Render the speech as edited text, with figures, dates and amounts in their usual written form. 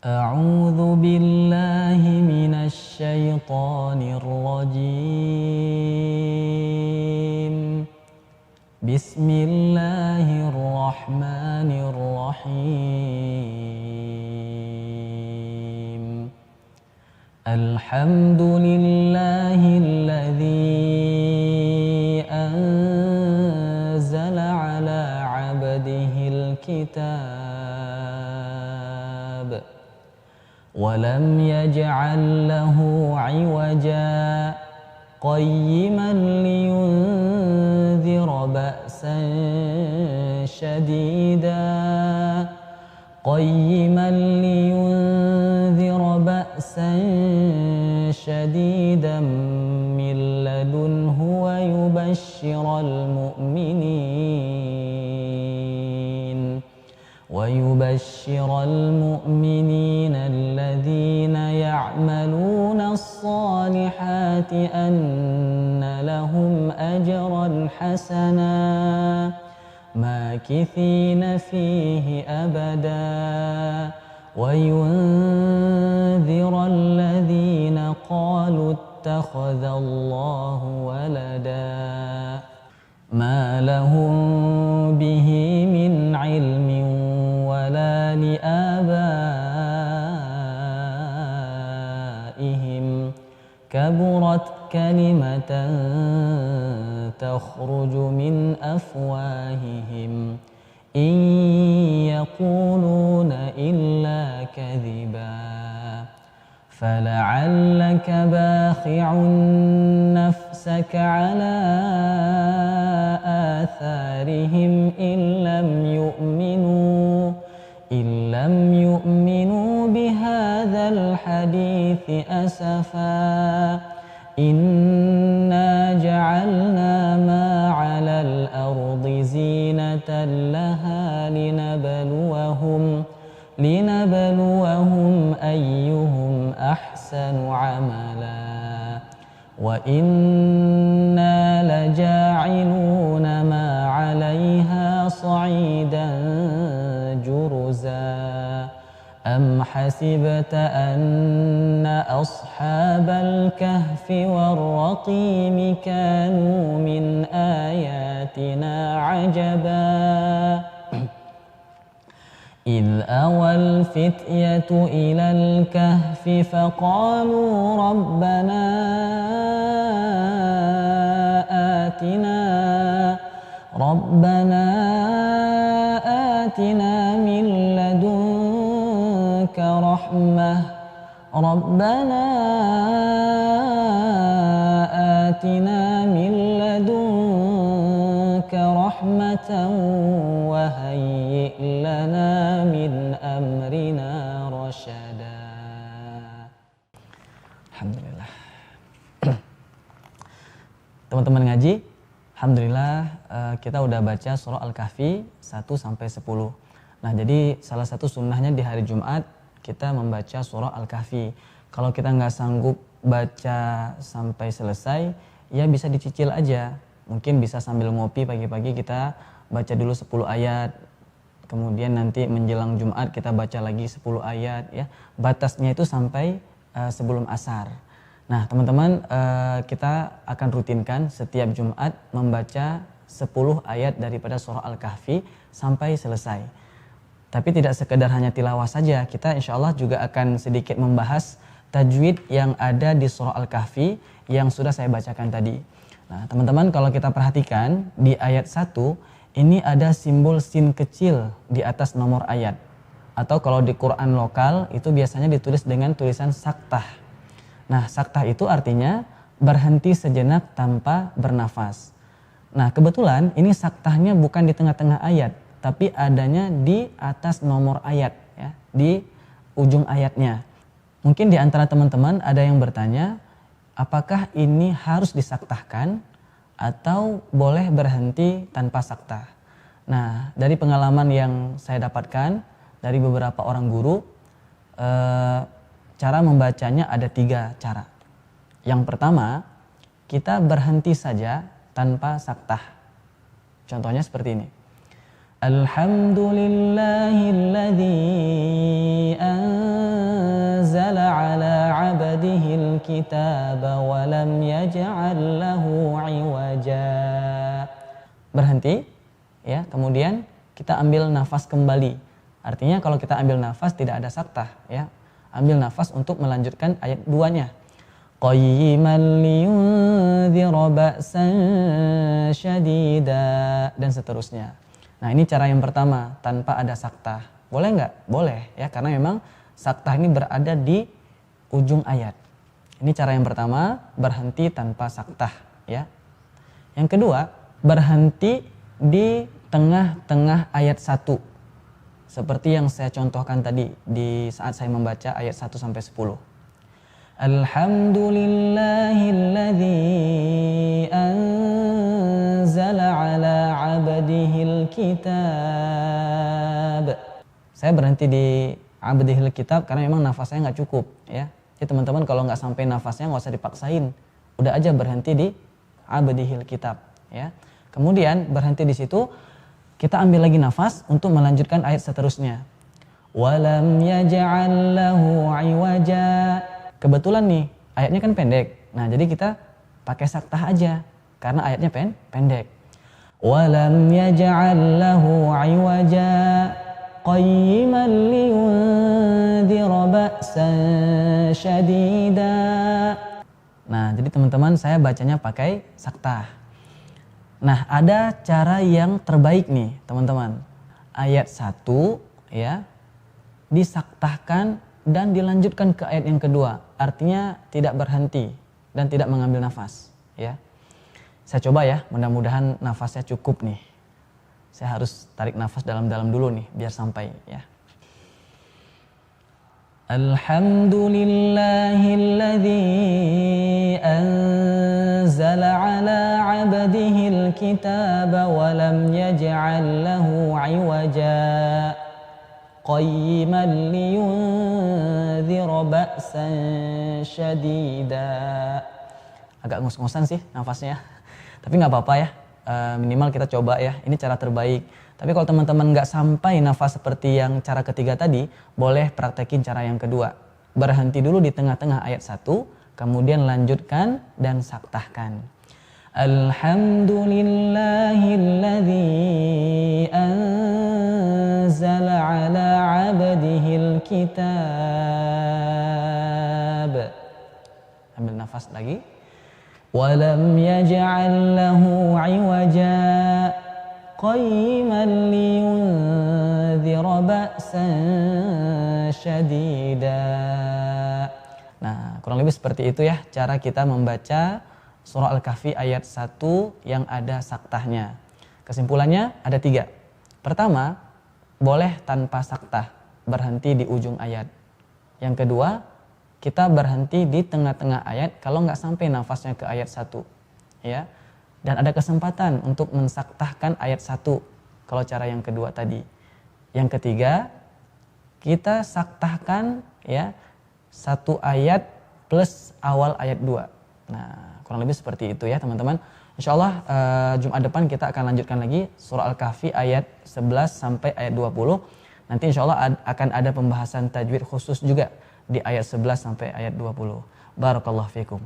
أعوذ بالله من الشيطان الرجيم. بسم الله الرحمن الرحيم. الحمد لله الذي أنزل على عبده الكتاب ولم يجعل له عوجا قيما لينذر بأسا شديدا من لدنه ويبشر المؤمنين الذين يعملون الصالحات أن لهم أجرا حسنا ماكثين فيه أبدا وينذر الذين قالوا اتخذ الله ولدا ما لهم به من علم ولا لآبائهم كبرت كلمة تخرج من أفواههم إن يقولون إلا كذبا فلعلك باخع نفسك على آثارهم إن لم يؤمنوا بهذا الحديث أسفا إنا جعلنا ما على الأرض زينة لها لنبلوهم أيهم أحسن عملا وإنا لجاعلون ما عليها صعيدا جرزا أم حسبت أن أصحاب الكهف والرقيم كانوا من آياتنا عجبا إذ أوى الفتية إلى الكهف فقالوا ربنا آتنا من لدنك رحمة وهيئ لنا من أمرنا رشدا. Alhamdulillah. Teman-teman ngaji, alhamdulillah kita udah baca surah Al-Kahfi 1-10. Nah, jadi salah satu sunnahnya di hari Jumat kita membaca surah Al-Kahfi. Kalau kita nggak sanggup baca sampai selesai, ya bisa dicicil aja. Mungkin bisa sambil ngopi pagi-pagi kita baca dulu 10 ayat. Kemudian nanti menjelang Jumat kita baca lagi 10 ayat ya. Batasnya itu sampai sebelum asar. Nah, teman-teman, kita akan rutinkan setiap Jumat membaca 10 ayat daripada surah Al-Kahfi sampai selesai. Tapi tidak sekedar hanya tilawah saja, kita insya Allah juga akan sedikit membahas tajwid yang ada di surah Al-Kahfi yang sudah saya bacakan tadi. Nah, teman-teman, kalau kita perhatikan di ayat 1, ini ada simbol sin kecil di atas nomor ayat. Atau kalau di Quran lokal itu biasanya ditulis dengan tulisan saktah. Nah, saktah itu artinya berhenti sejenak tanpa bernafas. Nah, kebetulan ini saktahnya bukan di tengah-tengah ayat, tapi adanya di atas nomor ayat, ya, di ujung ayatnya. Mungkin di antara teman-teman ada yang bertanya, apakah ini harus disaktahkan atau boleh berhenti tanpa saktah? Nah, dari pengalaman yang saya dapatkan dari beberapa orang guru, cara membacanya ada 3 cara. Yang pertama, kita berhenti saja tanpa saktah. Contohnya seperti ini. Alhamdulillahilladzi anzala ala 'abdihil kitaba wa lam yaj'al lahu 'iwaja. Berhenti ya, kemudian kita ambil nafas kembali. Artinya kalau kita ambil nafas tidak ada saktah ya. Ambil nafas untuk melanjutkan ayat 2-nya. Qayyiman liyundzira ba'san syadida dan seterusnya. Nah, ini cara yang pertama tanpa ada saktah. Boleh nggak? Boleh ya, karena memang saktah ini berada di ujung ayat. Ini cara yang pertama, berhenti tanpa saktah ya. Yang kedua, berhenti di tengah-tengah ayat 1. Seperti yang saya contohkan tadi di saat saya membaca ayat 1 sampai 10. Alhamdulillahilladzi anzala ala 'abdihil kitab. Saya berhenti di 'abdihil kitab karena memang nafasnya nggak cukup ya. Jadi teman-teman kalau nggak sampai nafasnya nggak usah dipaksain. Udah aja berhenti di 'abdihil kitab ya. Kemudian berhenti di situ, kita ambil lagi nafas untuk melanjutkan ayat seterusnya. Walam yaj'al lahu 'iwaja. Kebetulan nih, ayatnya kan pendek. Nah, jadi kita pakai saktah aja karena ayatnya pendek. Walam yaj'al lahu 'iwaja qayyiman liyundzira ba'san syadida. Nah, jadi teman-teman saya bacanya pakai saktah. Nah, ada cara yang terbaik nih, teman-teman. Ayat 1 ya disaktahkan dan dilanjutkan ke ayat yang kedua. Artinya tidak berhenti dan tidak mengambil nafas ya. Saya coba ya, mudah-mudahan nafasnya cukup nih. Saya harus tarik nafas dalam-dalam dulu nih biar sampai ya. Alhamdulillahilladzi anzala ala 'abdihil kitaba wa lam yaj'al lahu 'iwaja qayyiman liyundzira ba'san syadida. Agak ngos-ngosan sih nafasnya, tapi nggak apa-apa ya, minimal kita coba ya, ini cara terbaik. Tapi kalau teman-teman nggak sampai nafas seperti yang cara ketiga tadi, boleh praktekin cara yang kedua. Berhenti dulu di tengah-tengah ayat 1, kemudian lanjutkan dan saktahkan. Alhamdulillahilladzi anzala ala 'abdihil kitab. Ambil nafas lagi. Walam yaj'al lahu 'iwaja qayyiman liyundzira ba'san syadida. Nah, kurang lebih seperti itu ya cara kita membaca surah Al-Kahfi ayat 1 yang ada saktahnya. Kesimpulannya ada 3. Pertama, boleh tanpa saktah, berhenti di ujung ayat. Yang kedua, kita berhenti di tengah-tengah ayat kalau nggak sampai nafasnya ke ayat 1. Ya. Dan ada kesempatan untuk mensaktahkan ayat 1 kalau cara yang kedua tadi. Yang ketiga, kita saktahkan ya 1 ayat plus awal ayat 2. Nah, kurang lebih seperti itu ya teman-teman. Insyaallah Jumat depan kita akan lanjutkan lagi surah Al-Kahfi ayat 11 sampai ayat 20. Nanti insyaallah akan ada pembahasan tajwid khusus juga di ayat 11 sampai ayat 20. Barakallahu fikum.